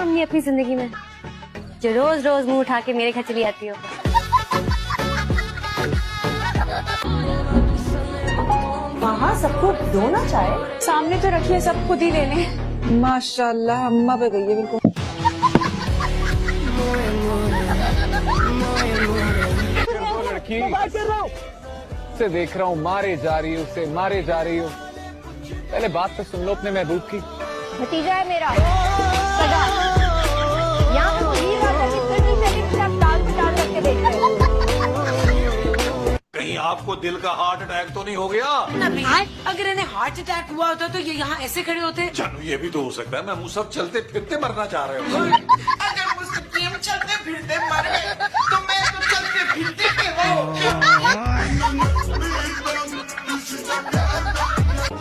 अम्मी अपनी जिंदगी में जो रोज रोज मुंह उठा के मेरे घर चली आती हो। मामा सबको दो ना चाय, सामने तो रखिए, सब खुद ही ले लें। माशाल्लाह अम्मा पे गई है बिल्कुल। उसे देख रहा हूँ, मारे जा रही हूँ, उसे मारे जा रही हूँ। पहले बात तो सुन लो अपने महबूब की। भतीजा है मेरा सगा। यहाँ पे वही बात है कि फिर भी शरीफ से आप टाल पे टाल करके देखते हो। कहीं आपको दिल का हार्ट अटैक तो नहीं हो गया? अगर इन्हें हार्ट अटैक हुआ होता तो ये यहाँ ऐसे खड़े होते। जानू ये भी तो हो सकता है मैं मुँह सब चलते फिरते मरना चाह रहे हो। अगर मुस्तकीम चलते फिरते मर गए तो मैं तो चलते फिरते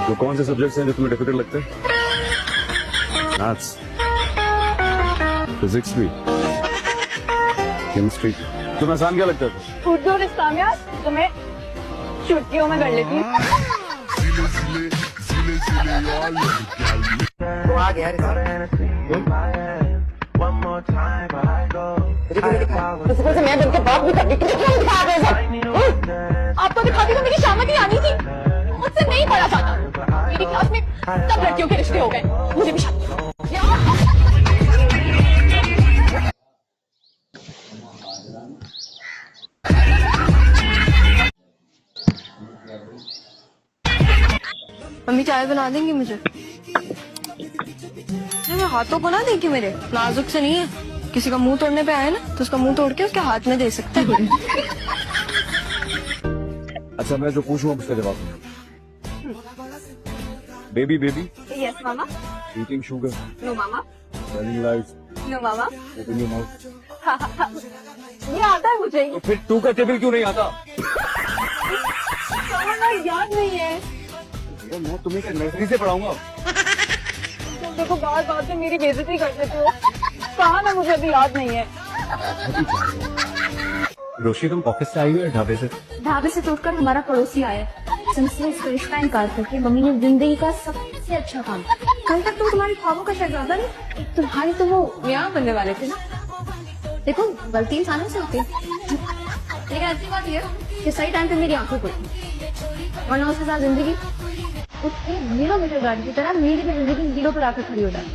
तो कौन से सब्जेक्ट्स हैं जो तुम्हें डिफिकल्ट लगते हैं? मैथ्स, फिजिक्स भी, केमिस्ट्री। तुम्हें आसान क्या लगता है? उर्दू और इस्लामिया तो मैं छुट्टियों में कर लेती हूँ। मैं बनके बात भी करती आपको दिखाती तो मेरी शामत ही आनी थी। मुझसे नहीं पढ़ा जाता। मेरी क्लास में सब लड़कियों के रिश्ते हो गए, मुझे भी शादी। मम्मी चाय बना देंगी मुझे? मेरे हाथों को ना देखिए, मेरे नाजुक से नहीं है। किसी का मुंह तोड़ने पे आए ना तो उसका मुंह तोड़ के उसके हाथ में दे सकते हैं। अच्छा मैं जो पूछूं उसका जवाब दो। Baby baby yes mama. Eating sugar, no mama. Telling lies, no mama. Open your mouth. ये आता है मुझे। तो फिर टू का टेबल क्यों नहीं आता? याद नहीं है। मैं तुम्हें क्या नर्सरी से पढ़ाऊंगा? तुम देखो बार बार से मेरी बेइज्जती कर देते हो। कहा ना मुझे अभी याद नहीं है। रोशी तुम ऑफिस से आई हो या ढाबे से? ढाबे से तोड़कर हमारा पड़ोसी आया। सिलसिले इस रिश्ता इनकार करके मम्मी ने जिंदगी का सबसे अच्छा काम। कल तक तुम तुम्हारी ख्वाबों का शहजादा नहीं, तुम्हारी तो वो मियां बनने वाले थे ना। देखो गलती इंसानों से होती है, लेकिन अच्छी बात यह कि सही टाइम पे मेरी आंखों खुली, वरना उसके साथ जिंदगी उसकी 0 मीटर गाड़ी की तरह मेरी भी जिंदगी 0 पर आकर खड़ी हो जाती।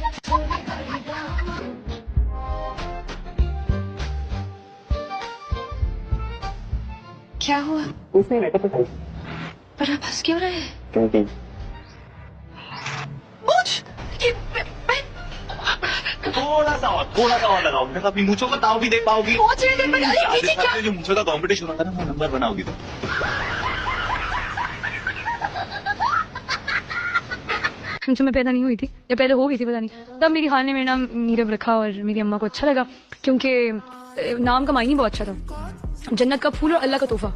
क्या हुआ? पर आप हंस क्यों रहे हैं? थोड़ा सा और लगाओ, मैं अपनी मूंछों का ताव भी देख पाओगी। जो मूंछों का कंपटीशन होता है ना वो नंबर बनाओगी तो। जो मैं पैदा नहीं हुई थी या पहले हो गई थी पता नहीं, तब मेरी खाल ने मेरा नाम नीरव रखा और मेरी अम्मा को अच्छा लगा क्योंकि नाम का मायने बहुत अच्छा था, जन्नत का फूल और अल्लाह का तोहफा।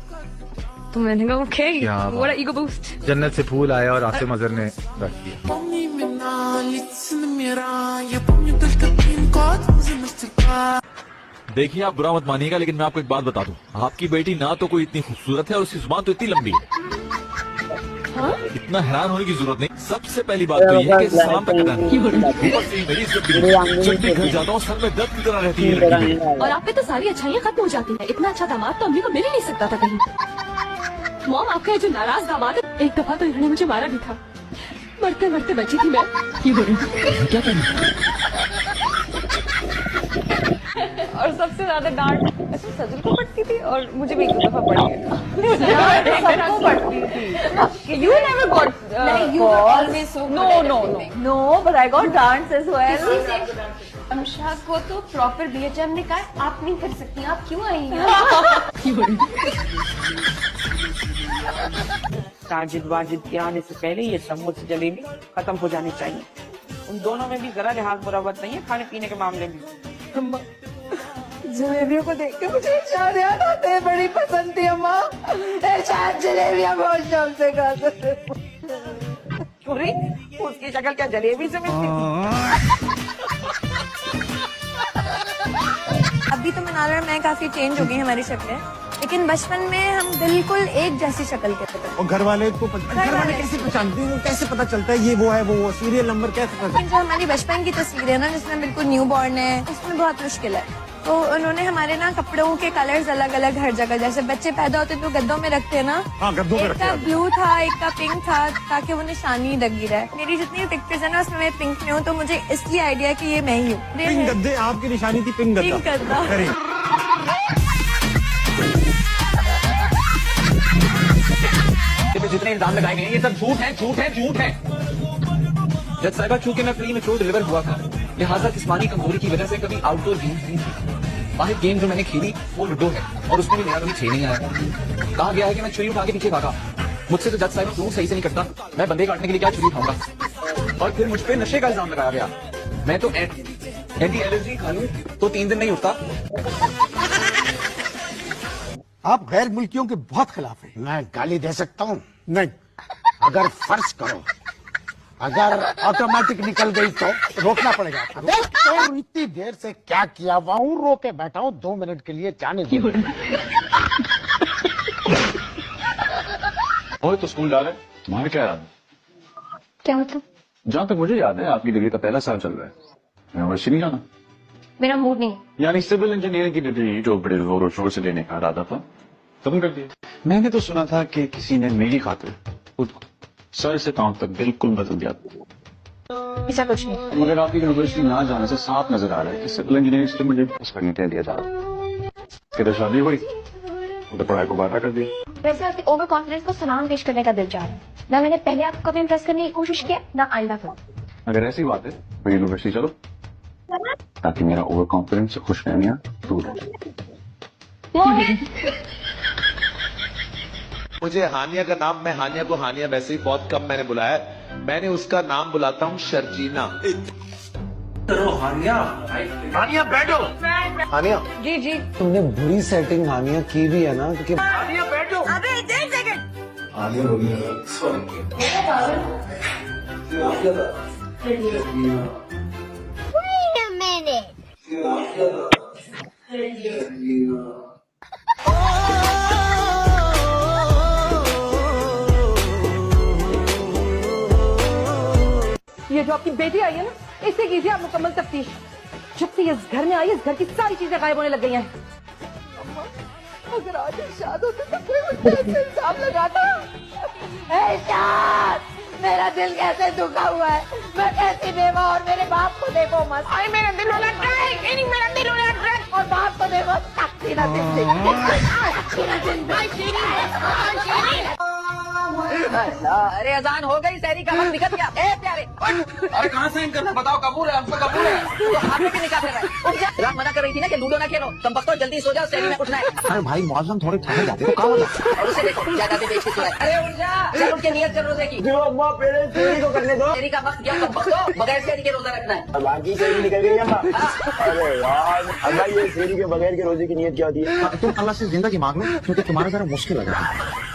तो मैंने कहा ओके, बड़ा ईगो बूस्ट। जन्नत से फूल आया और आसिम अजहर ने रख दिया। देखिए आप बुरा मत मानिएगा लेकिन मैं आपको एक बात बता दूं, आपकी बेटी ना तो कोई इतनी खूबसूरत है और उसकी जुबान तो इतनी लंबी है। इतना हैरान होने की जरूरत नहीं। सबसे पहली बात तो ये है कि सलाम तक करना नहीं। मेरी जब भी घर जाता हूँ सर में दर्द की तरह रहती है। और आप पे तो सारी अच्छाइयाँ खत्म हो जाती है। इतना अच्छा दामाद तो अम्मी को मिल ही नहीं सकता था कहीं। मॉम आपका जो नाराज दामाद है, एक दफा तो इन्होंने मुझे मारा भी था, मरते मरते बची थी मैं। क्या करें? और सबसे ज्यादा डांट ऐसे सजल को पड़ती थी और मुझे भी एक दफा पड़ी है। सबको पड़ती थी। You never got you were always so no, but I got dance as well. अमशा को तो प्रॉपर BHM ने कहा आप नहीं कर सकती, आप क्यों आई हैं? साजिद वाजिद के आने से पहले ये समोसे जलेबी खत्म हो जानी चाहिए। उन दोनों में भी जरा लिहाज बराबर नहीं है खाने पीने के मामले में। जलेबियों को देख के मुझे इरशाद याद आते हैं, बड़ी पसंद थी अम्मा। इरशाद जलेबियां बहुत शौक से खाते थे। चोरी उसकी शक्ल क्या जलेबी से मिलती थी? अभी तो मनाल और मैं काफी चेंज हो गई हमारी शक्लें, लेकिन बचपन में हम बिल्कुल एक जैसी शक्ल के थे। और घर वाले कैसे पहचानते हैं, कैसे पता चलता है ये वो है वो सीरियल नंबर कैसे पता चलता जो हमारी बचपन की तस्वीर है ना, जिसमें बिल्कुल न्यू बॉर्न है, उसमें बहुत मुश्किल है। तो उन्होंने हमारे ना कपड़ों के कलर्स अलग अलग हर जगह, जैसे बच्चे पैदा होते तो गद्दों में रखते हैं ना, हाँ, गद्दों में एक रखते का हैं। ब्लू था, एक का पिंक था, ताकि वो निशानी लगी रहे। मेरी जितनी पिक्चर्स है ना, उसमें मैं पिंक में हूँ, तो मुझे इसलिए आइडिया कि ये मैं ही हूँ। पिंक गद्दे आपकी निशानी थी, पिंक पिंक गद्दा। जितने इल्जाम लगाए गए हैं ये सब झूठ है, झूठ है, झूठ है। जज साहिबा, चूंकि मैं प्री मैच्योर डिलीवर हुआ था, लिहाजा जिस्मानी कमजोरी की वजह से कभी आउटडोर गेम्स नहीं खेली। वाहिद गेम जो मैंने खेली वो लूडो है, और उसमें भी मेरा कभी 6 नहीं आया। कहा गया है कि मैं छुरी उठा के पीछे भागा। मुझसे तो जज साहिबा फ्रूट सही से नहीं कटता, मैं बंदे काटने के लिए क्या छुरी उठाऊंगा। और फिर मुझ पे नशे का इल्जाम लगाया गया। मैं तो एंटी एलर्जी खा लूं तो 3 दिन नहीं उठता। आप गैर मुल्कियों के बहुत खिलाफ हैं। मैं गाली दे सकता हूँ? नहीं। अगर फर्ज करो अगर ऑटोमेटिक निकल गई तो रोकना पड़ेगा। तो इतनी देर से क्या किया हुआ हूँ, रो के बैठा हूँ, 2 मिनट के लिए जाने दो। और तो स्कूल डाले, तुम्हारे क्या याद है? क्या मतलब? जहाँ तक मुझे याद है आपकी डिग्री का पहला साल चल रहा है, यूनिवर्सिटी नहीं जाना। मेरा मूड नहीं है। यानी सिविल इंजीनियरिंग की डिग्री जो बड़े जोर और शोर से लेने का इरादा था, खत्म कर दिया। मैंने तो सुना था कि किसी ने मेरी खातिर खुद सर से पांव तक बिल्कुल बदल दिया। ऐसा कुछ नहीं। मगर आपकी यूनिवर्सिटी ना जाने से साफ नजर आ रहा है कि सिविल इंजीनियरिंग से मुझे उस पर नहीं दिया जा रहा। किधर शादी हुई उधर पढ़ाई को बाधा कर दिया। वैसे आपके ओवर कॉन्फिडेंस को सलाम पेश करने का दिल चाह रहा है। ना मैंने पहले आपको कभी इम्प्रेस करने की कोशिश किया, ना आइंदा करूँ। अगर ऐसी बात है तो यूनिवर्सिटी चलो, ताकि मेरा ओवर कॉन्फिडेंस से खुश रहनिया दूर हो। मुझे हानिया का नाम, मैं हानिया को हानिया वैसे ही बहुत कम मैंने बुलाया है। मैंने उसका नाम बुलाता हूँ शर्जीना। हानिया, हानिया बैठो। हानिया जी जी। तुमने बुरी सेटिंग हानिया की भी है ना, क्योंकि हानिया बैठो। अबे 1 सेकंड। हानिया बोली ये जो आपकी बेटी आई है ना, इससे कीजिए आप मुकम्मल तफ्तीश। जब से इस घर में आई, इस घर की सारी चीजें गायब होने लग गई हैं। अगर आज इरशाद होते तो कोई मुझे ऐसे इल्जाम लगाता। इरशाद, मेरा दिल कैसे दुखा हुआ है, मैं कैसी बेवा, और मेरे बाप को देखो मत। आई मेरा दिल हो रहा है, मेरा दिल हो रहा है, और बाप को देखो तख्ती ना अरे अजान हो गई, सहरी का वक्त निकल गया। ए प्यारे, अरे कहाँ साइन करना बताओ, कबूल है, हमको कबूल है। तू हाथ में निकाल रहा है। उठ जा। रात मना कर रही थी ना कि लूडो ना खेलो, तुम बख्तो जल्दी सो जाओ, सहरी में उठना है। अरे भाई मौसम थोड़े ठंडे जाते तो कहाँ होता? और उसे देखो जायदादें बेचते चुरा है। अरे उठ जा, चल उठ के नियत कर रोजे की। अम्मा पहले चोरी को करने दो। सहरी का वक्त गया, तुम बख्तो बगैर सहरी के रोजा रखना है। बाकी चोरी निकल गई अम्मा। अरे यार, अल्लाह ये चोरी के बगैर के रोजे की नियत क्या होती है? तुम अल्लाह से जिंदगी मांग लो, क्योंकि तुम्हारा जरा मुश्किल लग रहा है।